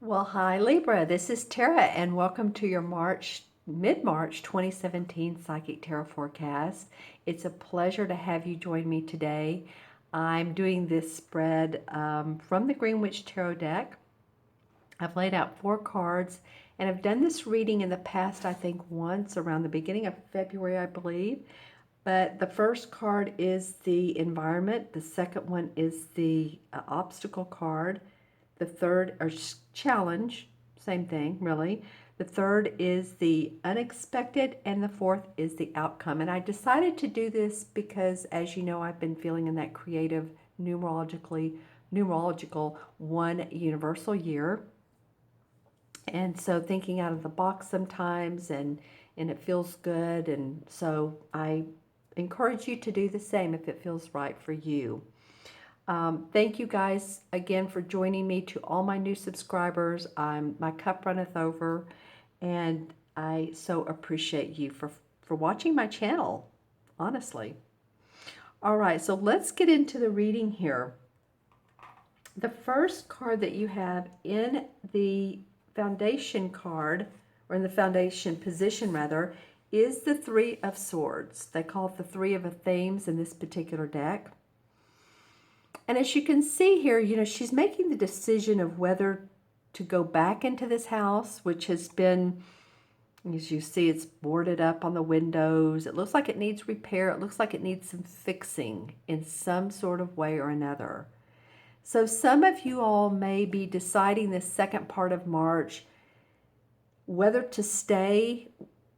Well, hi Libra, this is Tara and welcome to your mid-March 2017 Psychic Tarot Forecast. It's a pleasure to have you join me today. I'm doing this spread from the Greenwich Tarot deck. I've laid out 4 cards and I've done this reading in the past, I think once around the beginning of February, I believe. But the first card is the environment. The second one is the obstacle card. The third, or challenge, same thing, really. The third is the unexpected, and the fourth is the outcome. And I decided to do this because, as you know, I've been feeling in that creative, numerological one universal year. And so thinking out of the box sometimes, and it feels good. And so I encourage you to do the same if it feels right for you. Thank you guys again for joining me. To all my new subscribers, my cup runneth over, and I so appreciate you for watching my channel, honestly. All right, so let's get into the reading here. The first card that you have in the foundation card, or in the foundation position rather, is the Three of Swords. They call it the Three of Themes in this particular deck. And as you can see here, you know, she's making the decision of whether to go back into this house, which has been, as you see, it's boarded up on the windows. It looks like it needs repair. It looks like it needs some fixing in some sort of way or another. So some of you all may be deciding this second part of March whether to stay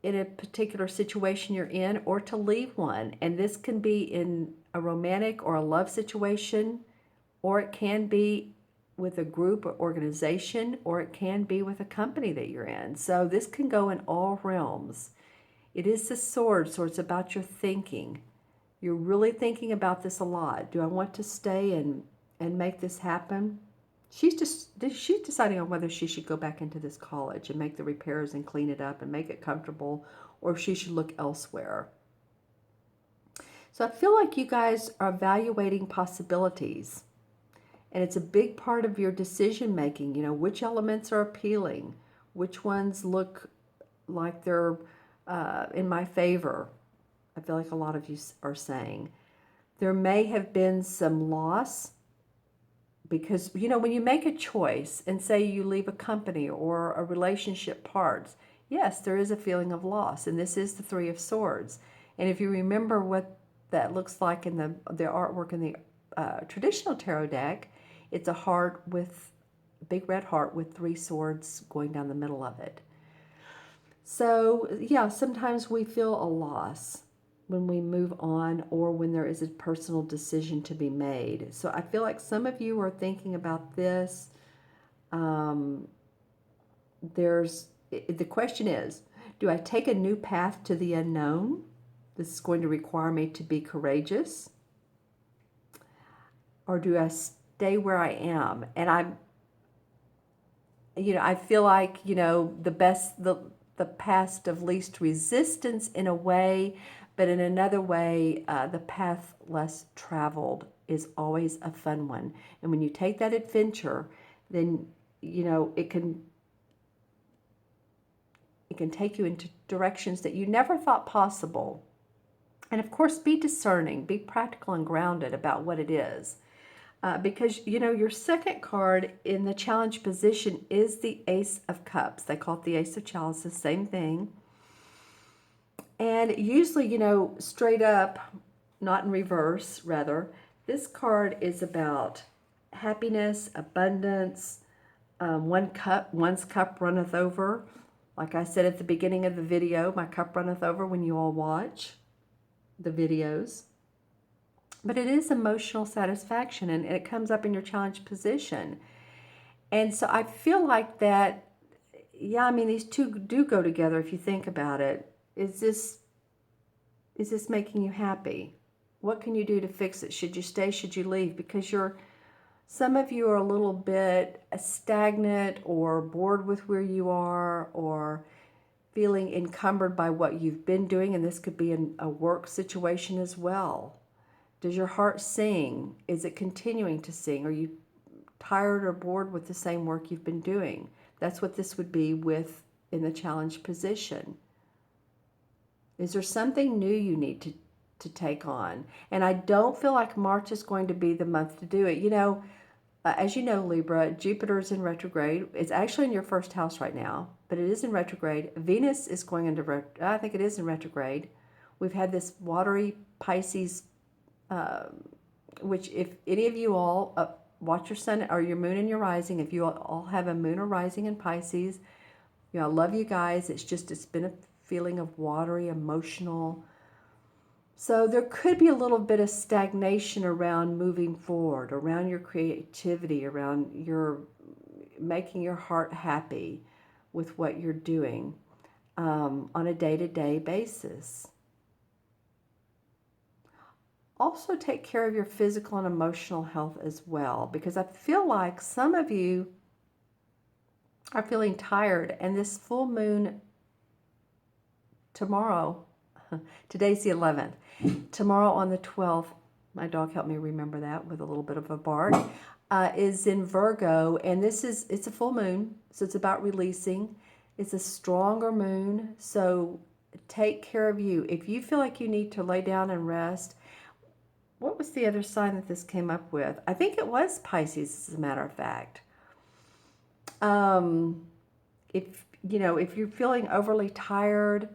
in a particular situation you're in or to leave one. And this can be in a romantic or a love situation, or it can be with a group or organization, or it can be with a company that you're in. So this can go in all realms. It is the sword, so it's about your thinking. You're really thinking about this a lot. Do I want to stay and make this happen? She's deciding on whether she should go back into this college and make the repairs and clean it up and make it comfortable, or if she should look elsewhere. So I feel like you guys are evaluating possibilities, and it's a big part of your decision making. You know, which elements are appealing, which ones look like they're in my favor. I feel like a lot of you are saying. There may have been some loss, because, you know, when you make a choice and say you leave a company or a relationship parts, yes, there is a feeling of loss. And this is the Three of Swords. And if you remember what that looks like in the artwork in the traditional tarot deck, it's a heart with a big red heart with 3 swords going down the middle of it. So yeah, sometimes we feel a loss when we move on, or when there is a personal decision to be made. So I feel like some of you are thinking about this. The question is, do I take a new path to the unknown? This is going to require me to be courageous. Or do I stay where I am? And I feel like, the path of least resistance in a way, but in another way, the path less traveled is always a fun one. And when you take that adventure, then, it can take you into directions that you never thought possible. And of course, be discerning, be practical and grounded about what it is. Because, your second card in the challenge position is the Ace of Cups. They call it the Ace of Chalices, same thing. And usually, straight up, not in reverse, rather, this card is about happiness, abundance. One's cup runneth over. Like I said at the beginning of the video, my cup runneth over when you all watch the videos. But it is emotional satisfaction, and it comes up in your challenge position. And so I feel like that, yeah, I mean, these two do go together if you think about it. Is this making you happy? What can you do to fix it? Should you stay? Should you leave? Because some of you are a little bit stagnant or bored with where you are, or feeling encumbered by what you've been doing. And this could be in a work situation as well. Does your heart sing? Is it continuing to sing? Are you tired or bored with the same work you've been doing. That's what this would be with in the challenge position. Is there something new you need to take on? And I don't feel like March is going to be the month to do it. As you know, Libra, Jupiter is in retrograde. It's actually in your first house right now, but it is in retrograde. Venus is going into, I think it is in retrograde. We've had this watery Pisces, which if any of you all watch your sun or your moon and your rising, if you all have a moon or rising in Pisces, I love you guys. It's been a feeling of watery, emotional. So there could be a little bit of stagnation around moving forward, around your creativity, around your making your heart happy with what you're doing on a day-to-day basis. Also take care of your physical and emotional health as well, because I feel like some of you are feeling tired, and this full moon tomorrow, today's the 11th, tomorrow on the 12th, my dog helped me remember that with a little bit of a bark, is in Virgo, and it's a full moon, so it's about releasing. It's a stronger moon, so take care of you. If you feel like you need to lay down and rest, what was the other sign that this came up with? I think it was Pisces, as a matter of fact. If you're feeling overly tired,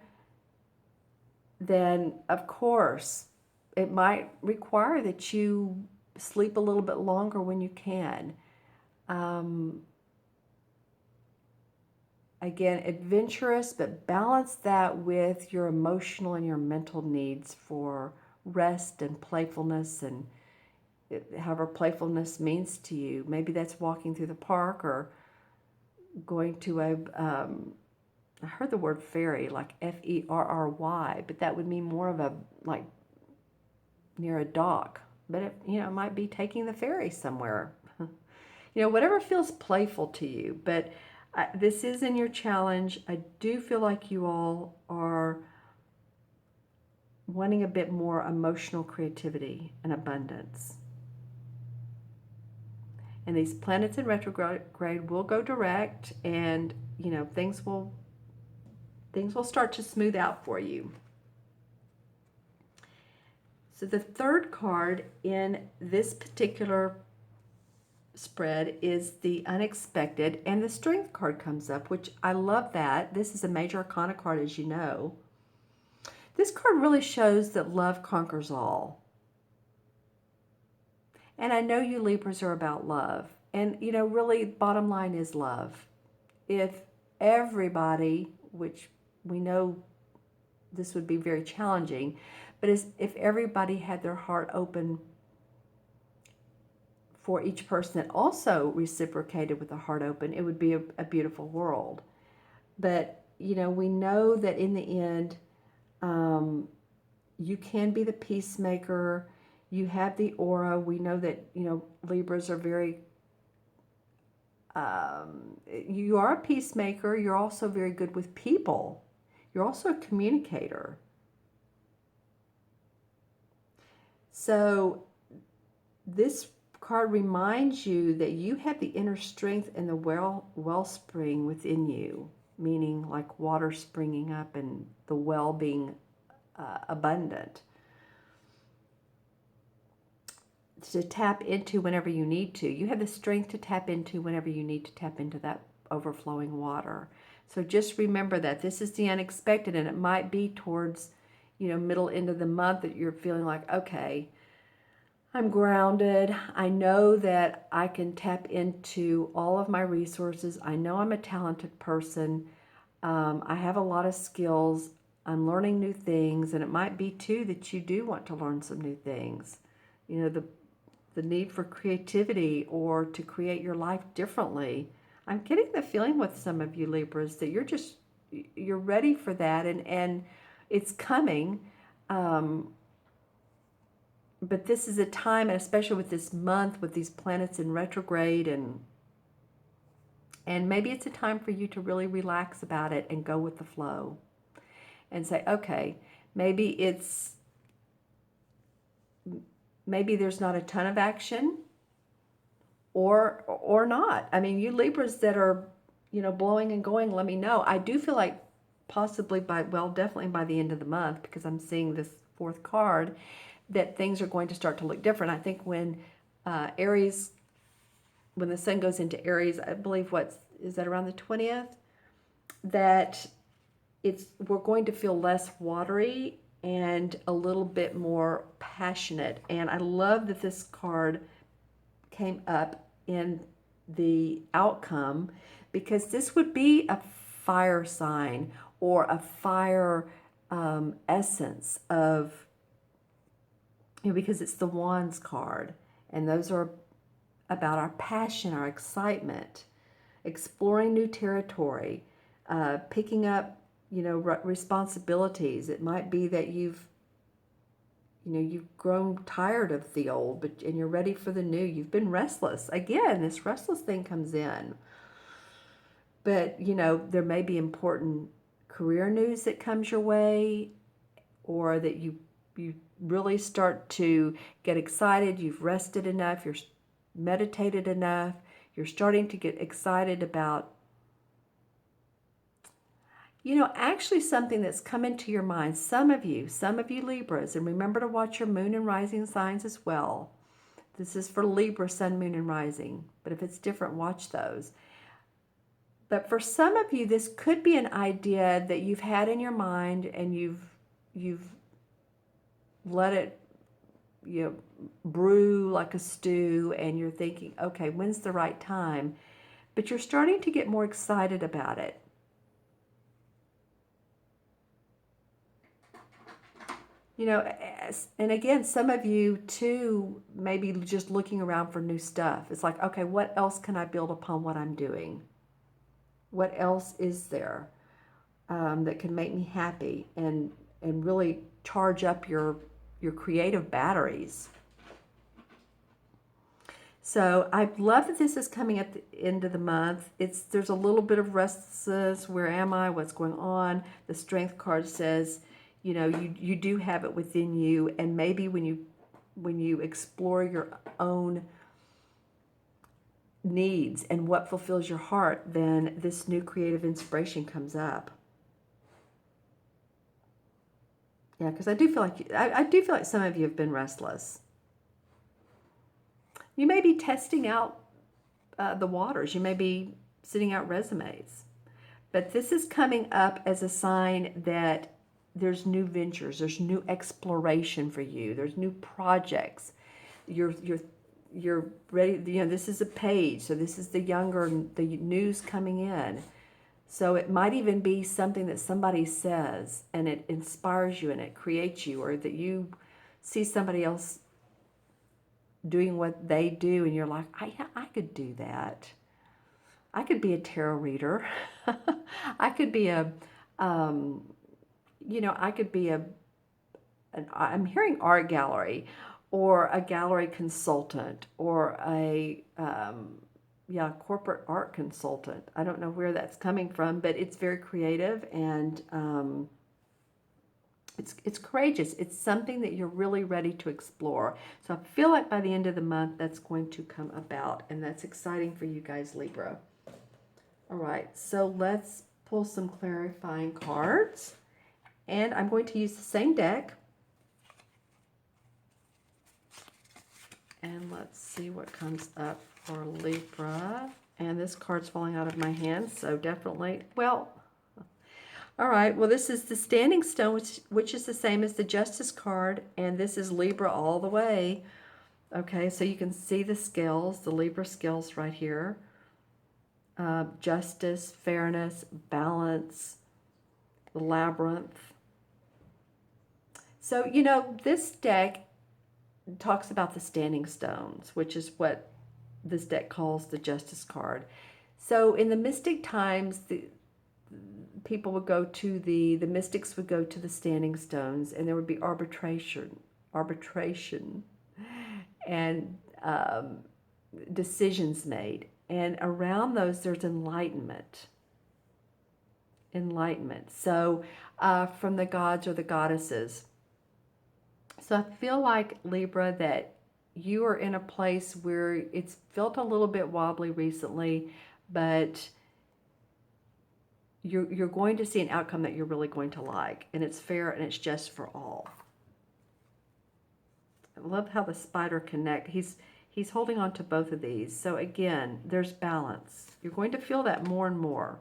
then of course it might require that you sleep a little bit longer when you can. Again, adventurous, but balance that with your emotional and your mental needs for rest and playfulness, and however playfulness means to you. Maybe that's walking through the park or going to I heard the word ferry, like Ferry, but that would mean more of a, like, near a dock. But it might be taking the ferry somewhere. Whatever feels playful to you. But this is in your challenge. I do feel like you all are wanting a bit more emotional creativity and abundance. And these planets in retrograde will go direct, and things will start to smooth out for you. So the third card in this particular spread is the unexpected, and the strength card comes up, which I love that. This is a major arcana card, as you know. This card really shows that love conquers all. And I know you Libras are about love. And, really, bottom line is love. If everybody, which we know this would be very challenging, but if everybody had their heart open for each person that also reciprocated with a heart open, it would be a beautiful world. But, we know that in the end, you can be the peacemaker. You have the aura. We know that, Libras are very, you are a peacemaker. You're also very good with people. You're also a communicator. So this card reminds you that you have the inner strength and the wellspring within you, meaning like water springing up and the well being abundant, to tap into whenever you need to. You have the strength to tap into whenever you need to tap into that overflowing water. So just remember that this is the unexpected, and it might be towards, middle end of the month that you're feeling like, okay, I'm grounded. I know that I can tap into all of my resources. I know I'm a talented person. I have a lot of skills. I'm learning new things, and it might be too that you do want to learn some new things. The need for creativity or to create your life differently. I'm getting the feeling with some of you Libras that you're ready for that, and it's coming. But this is a time, and especially with this month, with these planets in retrograde, and maybe it's a time for you to really relax about it and go with the flow and say, okay, maybe there's not a ton of action, or not. I mean, you Libras that are, blowing and going, let me know. I do feel like possibly definitely by the end of the month, because I'm seeing this fourth card, that things are going to start to look different. I think when Aries, when the sun goes into Aries, I believe is that around the 20th, that we're going to feel less watery and a little bit more passionate. And I love that this card came up in the outcome, because this would be a fire sign or a fire essence of, because it's the Wands card, and those are about our passion, our excitement, exploring new territory, picking up, responsibilities. It might be that you've grown tired of the old, and you're ready for the new. You've been restless. Again, this restless thing comes in. But, there may be important career news that comes your way, or that you really start to get excited. You've rested enough. You're meditated enough. You're starting to get excited about, actually something that's come into your mind. Some of you Libras, and remember to watch your moon and rising signs as well. This is for Libra, sun, moon, and rising. But if it's different, watch those. But for some of you, this could be an idea that you've had in your mind, and you've let it, brew like a stew, and you're thinking, okay, when's the right time? But you're starting to get more excited about it. And again, some of you too, maybe just looking around for new stuff. It's like, okay, what else can I build upon what I'm doing? What else is there that can make me happy and really charge up your creative batteries? So I love that this is coming at the end of the month. There's a little bit of restlessness. Where am I? What's going on? The Strength card says, you do have it within you, and maybe when you explore your own needs and what fulfills your heart, then this new creative inspiration comes up. Yeah, because I do feel like some of you have been restless. You may be testing out the waters. You may be sending out resumes, but this is coming up as a sign that there's new ventures, there's new exploration for you, there's new projects. You're ready. This is a page, so this is the news coming in. So it might even be something that somebody says, and it inspires you and it creates you, or that you see somebody else doing what they do, and you're like, I could do that. I could be a tarot reader. I could be I'm hearing art gallery, or a gallery consultant, or a corporate art consultant. I don't know where that's coming from, but it's very creative, and it's courageous. It's something that you're really ready to explore. So I feel like by the end of the month, that's going to come about, and that's exciting for you guys, Libra. All right, so let's pull some clarifying cards, and I'm going to use the same deck. And let's see what comes up for Libra. And this card's falling out of my hand, so definitely, well, all right. Well, this is the Standing Stone, which is the same as the Justice card, and this is Libra all the way. Okay, so you can see the scales, the Libra scales right here. Justice, fairness, balance, the labyrinth. So, this deck talks about the standing stones, which is what this deck calls the Justice card. So in the mystic times, the mystics would go to the standing stones, and there would be arbitration and decisions made. And around those, there's enlightenment. So from the gods or the goddesses. So I feel like, Libra, that you are in a place where it's felt a little bit wobbly recently, but you're going to see an outcome that you're really going to like, and it's fair and it's just for all. I love how the spider connect. He's holding on to both of these. So again, there's balance. You're going to feel that more and more.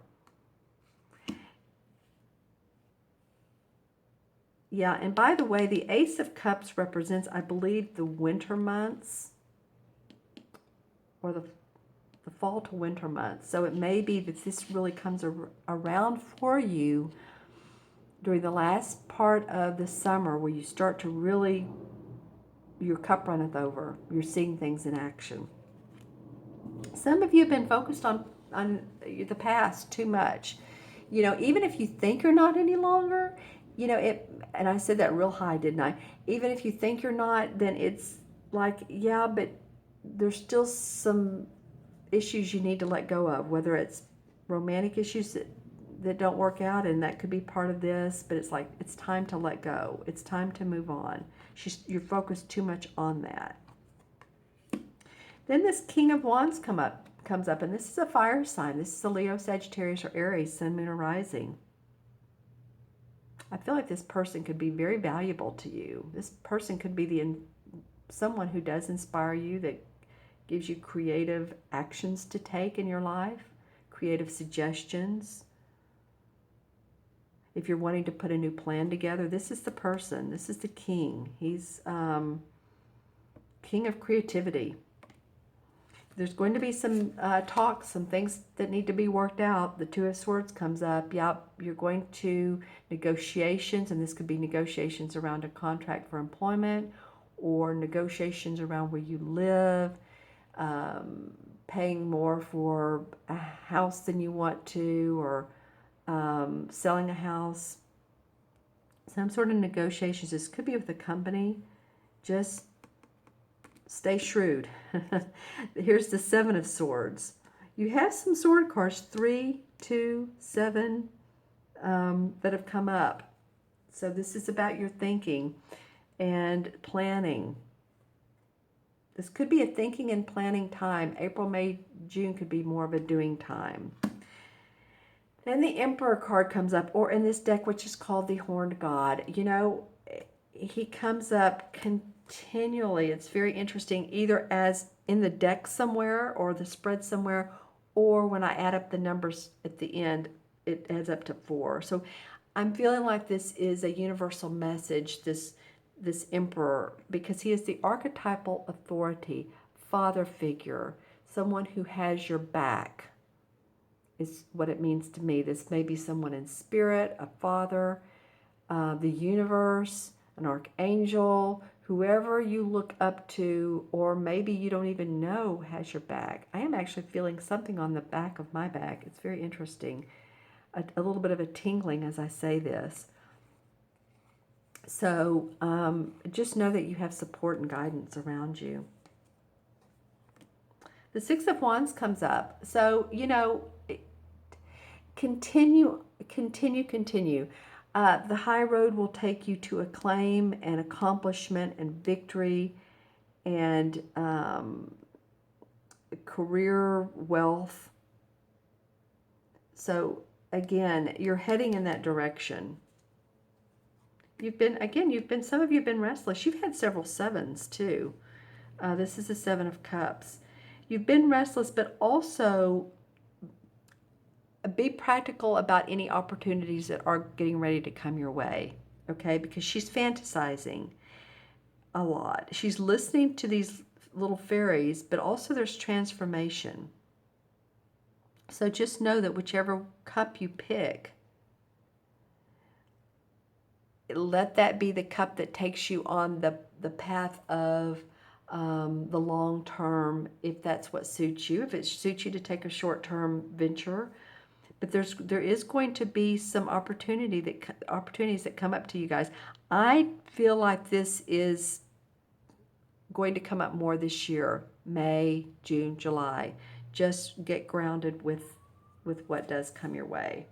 Yeah, and by the way, the Ace of Cups represents, I believe, the winter months, or the fall to winter months. So it may be that this really comes around for you during the last part of the summer, where you start to really, your cup runneth over. You're seeing things in action. Some of you have been focused on the past too much. You know, even if you think you're not any longer, you know, and I said that real high, didn't I? Even if you think you're not, then it's like, yeah, but there's still some issues you need to let go of, whether it's romantic issues that don't work out, and that could be part of this, but it's like, it's time to let go. It's time to move on. You're focused too much on that. Then this King of Wands comes up, and this is a fire sign. This is a Leo, Sagittarius, or Aries, Sun, Moon, or Rising. I feel like this person could be very valuable to you. This person could be someone who does inspire you, that gives you creative actions to take in your life, creative suggestions. If you're wanting to put a new plan together, this is the person. This is the king. He's king of creativity. There's going to be some talk, some things that need to be worked out. The Two of Swords comes up. Yep, you're going to negotiations, and this could be negotiations around a contract for employment, or negotiations around where you live, paying more for a house than you want to, or selling a house. Some sort of negotiations. This could be with a company. Just stay shrewd. Here's the Seven of Swords. You have some sword cards, 3, 2, 7, that have come up. So this is about your thinking and planning. This could be a thinking and planning time. April, May, June could be more of a doing time. Then the Emperor card comes up, or in this deck, which is called the Horned God. You know, he comes up continually. It's very interesting, either as in the deck somewhere, or the spread somewhere, or when I add up the numbers at the end, it adds up to 4. So I'm feeling like this is a universal message, this Emperor, because he is the archetypal authority, father figure, someone who has your back, is what it means to me. This may be someone in spirit, a father, the universe, an archangel, whoever you look up to, or maybe you don't even know has your back. I am actually feeling something on the back of my back. It's very interesting. A little bit of a tingling as I say this. So just know that you have support and guidance around you. The Six of Wands comes up. So, you know, continue. The high road will take you to acclaim and accomplishment and victory and career wealth. So again, you're heading in that direction. Some of you have been restless. You've had several sevens too. This is the Seven of Cups. You've been restless, but also be practical about any opportunities that are getting ready to come your way, okay? Because she's fantasizing a lot. She's listening to these little fairies, but also there's transformation. So just know that whichever cup you pick, let that be the cup that takes you on the path of the long term, if that's what suits you. If it suits you to take a short-term venture, but there is going to be some opportunities that come up to you guys. I feel like this is going to come up more this year, May, June, July. Just get grounded with what does come your way,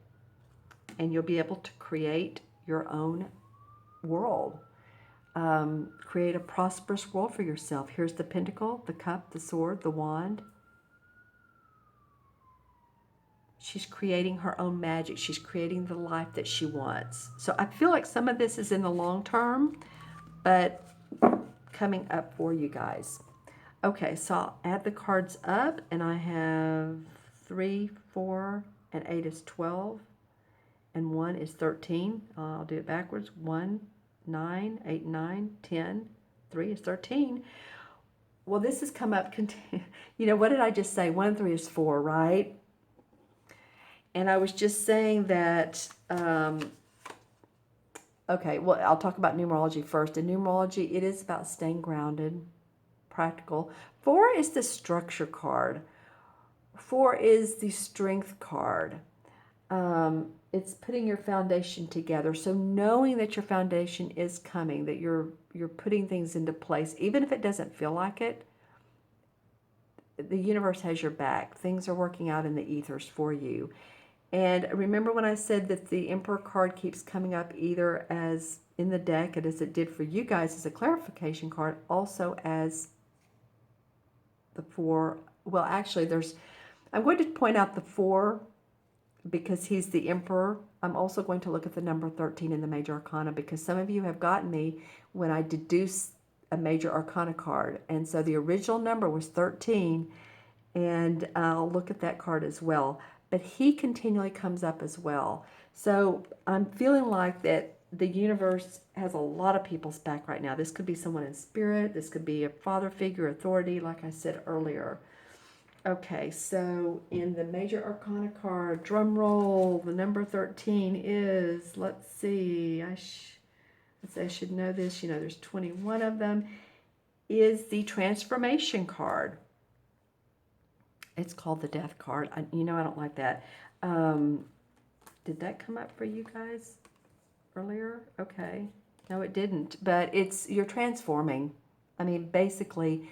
and you'll be able to create your own world. create a prosperous world for yourself. Here's the pentacle, the cup, the sword, the wand. She's creating her own magic. She's creating the life that she wants. So I feel like some of this is in the long term, but coming up for you guys. Okay, so I'll add the cards up, and I have 3, 4, and 8 is 12, and 1 is 13. I'll do it backwards. 1, 9, 8, 9, 10, 3 is 13. Well, this has come up, you know, what did I just say? 1 and 3 is 4, right? And I was just saying that, okay, well, I'll talk about numerology first. In numerology, it is about staying grounded, practical. 4 is the structure card. 4 is the strength card. It's putting your foundation together. So knowing that your foundation is coming, that you're putting things into place, even if it doesn't feel like it, the universe has your back. Things are working out in the ethers for you. And remember when I said that the Emperor card keeps coming up either as in the deck, and as it did for you guys as a clarification card, also as the 4. Well, actually, I'm going to point out the 4 because he's the Emperor. I'm also going to look at the number 13 in the Major Arcana, because some of you have gotten me when I deduce a Major Arcana card. And so the original number was 13, and I'll look at that card as well. But he continually comes up as well. So I'm feeling like that the universe has a lot of people's back right now. This could be someone in spirit. This could be a father figure, authority, like I said earlier. Okay, so in the Major Arcana card, drum roll, the number 13 is, let's see, I should know this. You know, there's 21 of them. Is the Transformation card. It's called the Death card. You know, I don't like that. Did that come up for you guys earlier? Okay. No, it didn't. But you're transforming. I mean, basically,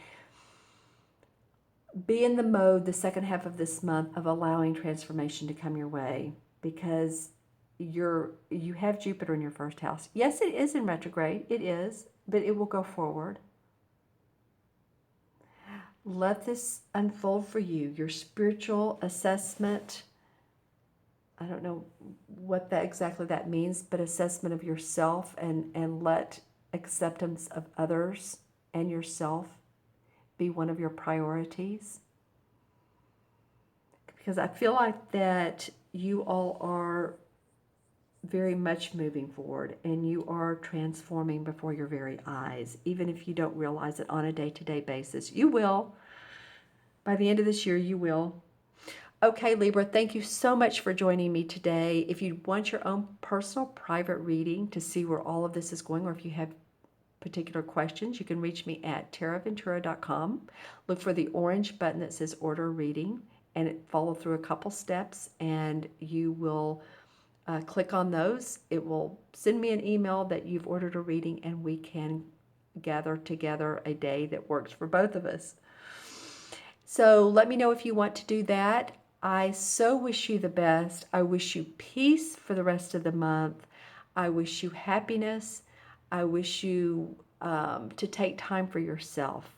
be in the mode the second half of this month of allowing transformation to come your way, because you have Jupiter in your first house. Yes, it is in retrograde. It is, but it will go forward. Let this unfold for you, your spiritual assessment. I don't know what exactly that means, but assessment of yourself, and let acceptance of others and yourself be one of your priorities. Because I feel like that you all are very much moving forward, and you are transforming before your very eyes, even if you don't realize it on a day-to-day basis. You will. By the end of this year, you will. Okay, Libra, thank you so much for joining me today. If you want your own personal private reading to see where all of this is going, or if you have particular questions, you can reach me at taraventura.com. Look for the orange button that says Order Reading, and follow through a couple steps, and you will click on those. It will send me an email that you've ordered a reading, and we can gather together a day that works for both of us. So let me know if you want to do that. I so wish you the best. I wish you peace for the rest of the month. I wish you happiness. I wish you to take time for yourself.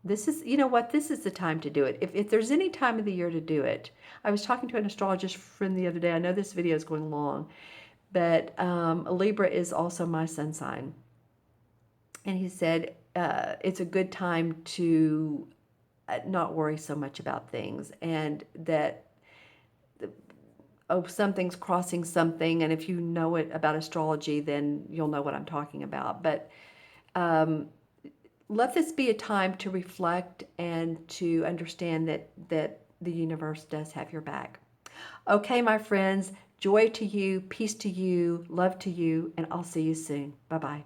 This is, you know what, this is the time to do it. If there's any time of the year to do it. I was talking to an astrologist friend the other day. I know this video is going long, but Libra is also my sun sign. And he said it's a good time to not worry so much about things, and that something's crossing something, and if you know it about astrology, then you'll know what I'm talking about. But let this be a time to reflect and to understand that the universe does have your back. Okay, my friends, joy to you, peace to you, love to you, and I'll see you soon. Bye-bye.